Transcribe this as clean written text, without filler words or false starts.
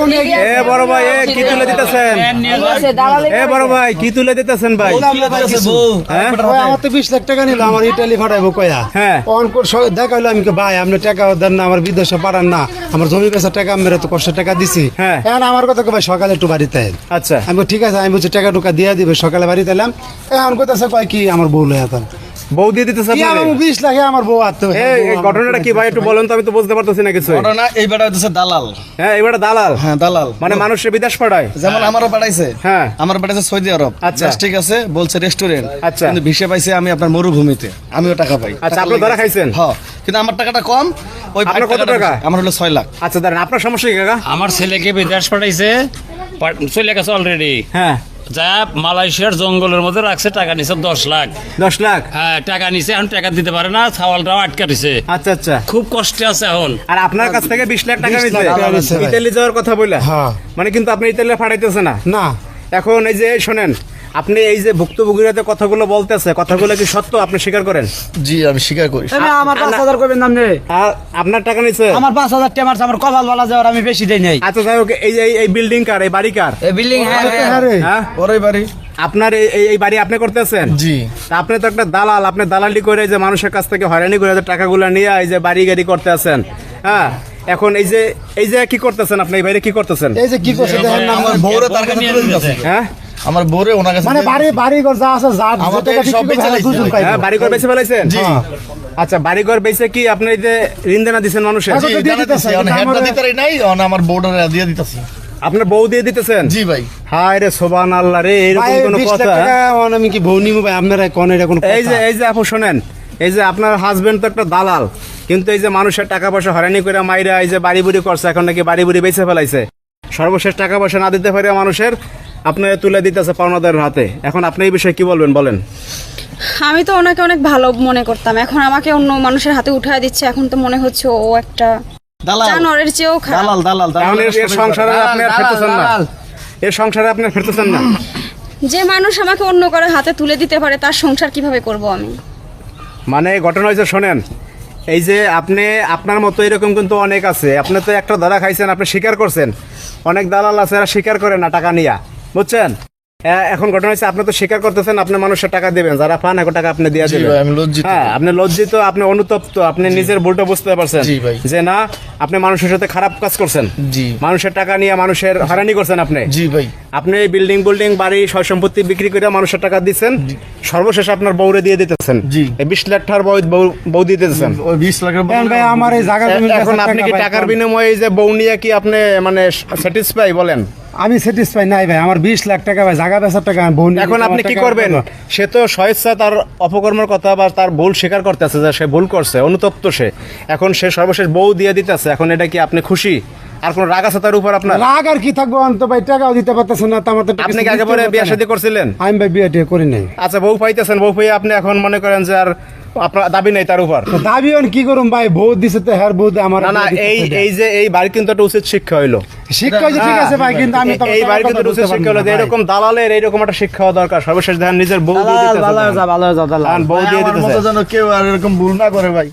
এ বড় ভাই এ কি তুলে দিতেছেন? এ বড় ভাই কি তুলে দিতেছেন ভাই? হ্যাঁ আমার তো 20 লাখ টাকা নিল আমার ইটালি ফাটাইবো কয়া। হ্যাঁ দেখাইলো আমি ভাই আপনি টাকা দেন না আমার বিদেশে পাঠান না আমার জমি বেচা টাকা মেরে তো কষ্ট টাকা দিছি। হ্যাঁ এখন আমার কথা ভাই সকালে একটু বাড়িতে আইন। আচ্ছা আমি বলি, ঠিক আছে আমি বলছি টাকা টুকা দিয়ে দিবে সকালে বাড়িতে এলাম। এখন কোথাছে কয় কি আমার বউ লয়ে যেতাম বউ দিয়ে দিতেছে কি আমার 20 লাখে আমার বউ আত্ম এই ঘটনাটা কি ভাই একটু বলেন তো, আমি তো বুঝতে পারতেছি না কিছু। ঘটনা এই বেটা হচ্ছে দালাল। হ্যাঁ এবারে দালাল। হ্যাঁ দালাল মানে মানুষের বিদেশ পাঠায়। যেমন আমারও পাঠাইছে। হ্যাঁ আমার পাঠাইছে সৌদি আরব। আচ্ছা। Just ঠিক আছে বলছে রেস্টুরেন্ট। আচ্ছা। কিন্তু ভিসা পাইছে আমি আপনার মরুভূমিতে, আমিও টাকা পাই। আচ্ছা আপনি ধরা খাইছেন? হ্যাঁ কিন্তু আমার টাকাটা কম। ওই আপনার কত টাকা? আমার হলো 6 লাখ। আচ্ছা দাঁড়ান আপনার সমস্যা কি কাকা? আমার ছেলেকে বিদেশ পাঠাইছে, চলে গেছে অলরেডি। হ্যাঁ যা মালয়েশিয়ার জঙ্গলের মধ্যে রাখছে, টাকা নিছে 10 লাখ। 10 লাখ? হ্যাঁ টাকা নিছে, এখন টাকা দিতে পারে না, ছাওয়ালটাও আটকা দিছে। আচ্ছা আচ্ছা। খুব কষ্টে আছে এখন। আর আপনার কাছ থেকে 20 লাখ টাকা 20 নিছে লাখ টাকা নিছে ভাই। ইতালি যাওয়ার কথা বলে? হ্যাঁ। মানে কিন্তু আপনি ইতালি পাঠাইতেছে না? না এখন এই যে শোনেন, আপনি এই যে ভুক্তভোগীরাতে কথাগুলো বলতেছে, কথাগুলো কি সত্য? আপনি স্বীকার করেন? জি আমি স্বীকার করি। আমার 5,000 করবেন নাম নে আর আপনার টাকা নিছে? আমার 5,000 টাকা মারছে আমার কপাল বলা যাওয়ার আমি বেশি দেই নাই। আচ্ছা যাই হোক, এই বিল্ডিং কার, এই বাড়ি কার? বিল্ডিং হ্যাঁ ওরই বাড়ি। আপনার এই বাড়ি আপনি করতেছেন? জি। তা আপনি তো একটা দালাল, আপনি দালালি করে এই যে মানুষের কাছ থেকে হয়রানি করে যে টাকাগুলো নিয়ে এই যে বাড়ি গাড়ি করতে আছেন। হ্যাঁ এখন এই যে কি করতেছেন আপনি, এই বাইরে কি করতেছেন? এই যে কি করছে দেখেন না আমার বউরে তার কাছে তুলে দিতেছে। হ্যাঁ আমার বউরে ওনার কাছে মানে বাড়ি ঘর যা আছে যা আমাদের টাকা সব বিক্রি করে বেচে দুজন লাইছে। পাইবো। হ্যাঁ বাড়ি ঘর বেঁচে ফেলাইছেন? জি। আচ্ছা বাড়ি ঘর বেঁচে কি আপনি এই যে ঋণ দেনা দিচ্ছেন মানুষের? জি, দিয়ে জানাইতেছি, দিতেছে, এখন কিন্তু হেডটা আমার- দিতে পারি নাই, এখন আমার বউটা দিয়ে দিতেছি। আপনার বউ দিয়ে দিতেছেন? জি ভাই। হায় রে সুবহানাল্লাহ রে, ভাই, এরকম কোনো 20 লাখ কথা? টাকা আমি কি বউ নিবো ভাই আপনারা কোন এটা কোন এই যে আপু শোনেন, এই যে আপনার হাজবেন্ড তো একটা দালাল, কিন্তু এই যে মানুষের টাকা পয়সা হয়রানি করে মাইরা এই যে বাড়ি বুড়ি করছে, এখন নাকি বাড়ি বুড়ি বেঁচে ফেলাইছে, সর্বশেষ টাকা পয়সা না দিতে পারে মানুষের আপনার তুলে দিতেছে পাওনাদারের হাতে। এখন আপনি এই বিষয়ে কি বলবেন বলেন? আমি তো ওনাকে অনেক ভালো মনে করতাম, এখন আমাকে অন্য মানুষের হাতে উঠায় দিচ্ছে। এখন তো মনে হচ্ছে ও একটা দালাল। জানোয়ারের চেয়েও খারাপ। দালাল দালাল এখন দালাল। এর সংসারে আপনি আর ফিরতেছেন না? এর সংসারে আপনি আর ফিরতেছেন না? যে মানুষ আমাকে অন্য করে হাতে তুলে দিতে পারে তার সংসার কিভাবে করব আমি? মানে ঘটনা হয়েছে শোনেন, এই যে আপনি আপনার মতো এরকম কিন্তু অনেক আছে। আপনি তো একটা ধরা খাইছেন, আপনি স্বীকার করছেন। অনেক দালাল আছে এরা স্বীকার করে না টাকা নিয়া, বুঝছেন? এখন ঘটনা হচ্ছে আপনি তো স্বীকার করতেছেন আপনি মানুষের টাকা দেবেন, যারা পান এখন টাকা আপনি দিয়ে জি দেবেন। ভাই, আমি লজ্জিত। হ্যাঁ আপনি লজ্জিত, আপনি অনুতপ্ত, আপনি নিজের ভুলটা বুঝতে পারছেন জি ভাই। যে না আপনি মানুষের সাথে খারাপ কাজ করছেন। জি। মানুষের টাকা নিয়ে মানুষের হয়রানি করছেন আপনি। জি ভাই। আপনি বিল্ডিং বাড়ি সয় সম্পত্তি বিক্রি করে মানুষের টাকা দিচ্ছেন, সর্বশেষ আপনার বউরে দিয়ে দিতেছেন। জি। এই 20 লাখ টাকার বউ দিয়ে দিতেছেন। ওই 20 লাখের বউ- ভাই আমার এই জায়গা জমি এখন আপনি কি টাকার বিনিময়ে এই যে বউ নিয়ে কি আপনি মানে স্যাটিসফাই বলেন? আমি স্যাটিসফাই নাই ভাই, আমার 20 লাখ টাকা ভাই জায়গা বেচার টাকা আমি বউ নিয়ে এখন দিতে আপনি আমার কি টাকা করবেন? দেবো। সে তো স্বেচ্ছা তার অপকর্মের কথা বা তার ভুল স্বীকার করতেছে যে সে ভুল করছে, অনুতপ্ত সে। এখন সে সর্বশেষ বউ দিয়ে দিতেছে, এখন এটা কি আপনি খুশি? আর কোন রাগ আছে তার উপর আপনার? রাগ আর কি থাকবো, অন্ত ভাই টাকাও দিতে পারতেছেন না, তো আমার তো আপনি কি আগে পরে বিয়ে শাদী করছিলেন? আমি ভাই বিয়ে টিয়ে করি নাই। আচ্ছা বউ পাইতেছেন, বউ পাইয়ে আপনি এখন মনে করেন যে আর আপনার দাবি নেই তার উপর? তো দাবি আর কি করুম ভাই, বউ দিছে তো হ্যার বউ দিয়ে আমার না না, এই যে এই বাড়ি কিন্তু একটা উচিত শিক্ষা হইলো। শিক্ষা হয়েছে ঠিক আছে ভাই, কিন্তু আমি তো এই বাড়ি কিন্তু উচিত শিক্ষা হলো যে এরকম দালালের এইরকম একটা শিক্ষা হওয়া দরকার। সর্বশেষ দেখেন নিজের বউ দিয়ে দিতেছে। ভালো হয়ে যা বউ দিয়ে আমার মতো দিতেছে। যেন কেউ আর এরকম ভুল না করে ভাই।